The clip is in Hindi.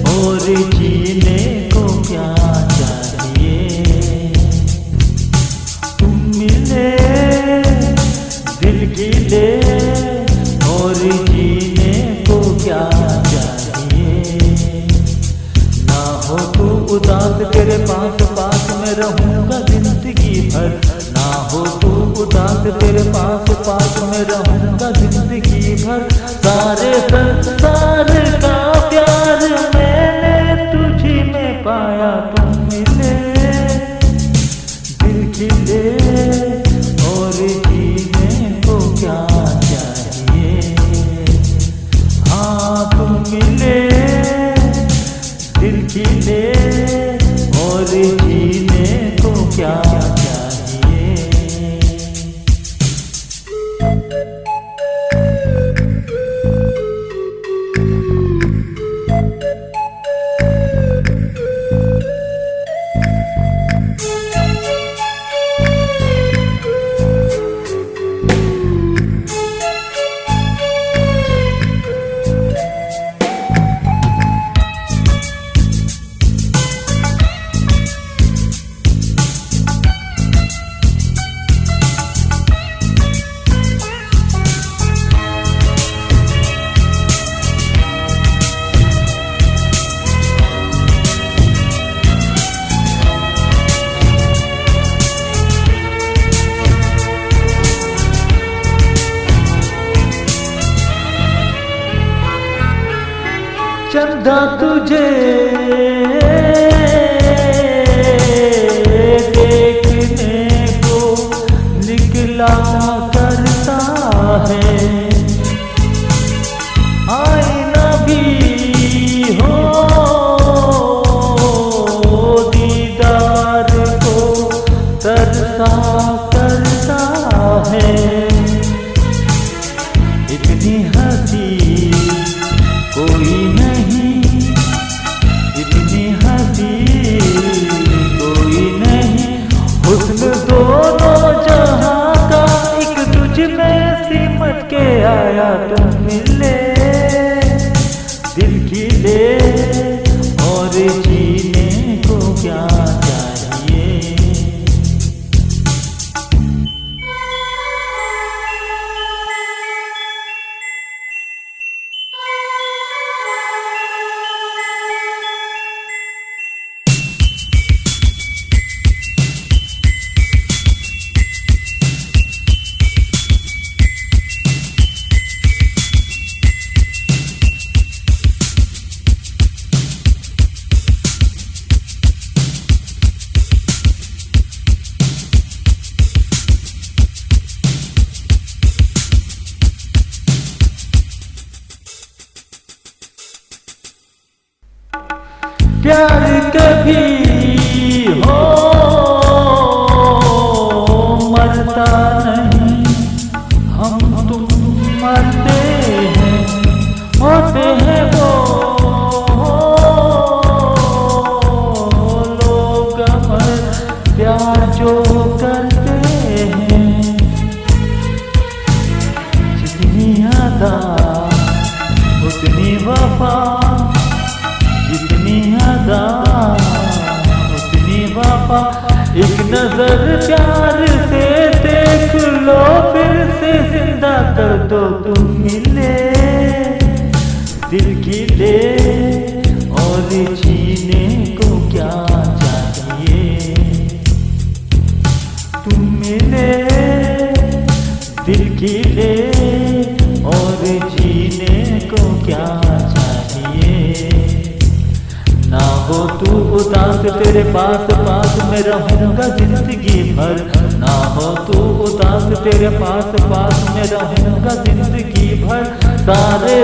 और जीने को क्या चाहिए। तुम मिले दिल खिले और जीने को क्या चाहिए। ना हो तू उदास तेरे पास पास में रहूंगा जिंदगी भर। ना हो तू उदास तेरे पास पास में रहूंगा जिंदगी भर। सारे संसार का प्यार मैंने तुझी में पाया। तुम मिले दिल खिले और जीने को क्या चाहिए। हाँ तुम मिले दिल खिले और जीने को क्या चाहिए। चंदा तुझे देखने को निकला करता है। आईना भी हो दीदार को तरसा करता है। इतनी हंसी कोई नहीं, इतनी हंसी कोई नहीं। हुस्न दोनों जहां का एक तुझ में सिमट के आया। तुम मिले दिल खिले और जीने को क्या चाहिए। प्यार कभी हो मरता नहीं। हम तुम मरते हैं होते हैं वो लोग अमर प्यार जो करते हैं। जितनी अदा उतनी वफा, जितनी अदा उतनी वफा। एक नजर प्यार से देख लो फिर से जिंदा कर दो। तुम मिले दिल खिले और जीने को क्या चाहिए। तुम मिले दिल खिले और जीने को क्या चाहिए। ना हो तू उदास तेरे पास पास में रहूंगा जिंदगी भर। ना हो तू उदास तेरे पास पास में रहूंगा जिंदगी भर। सारे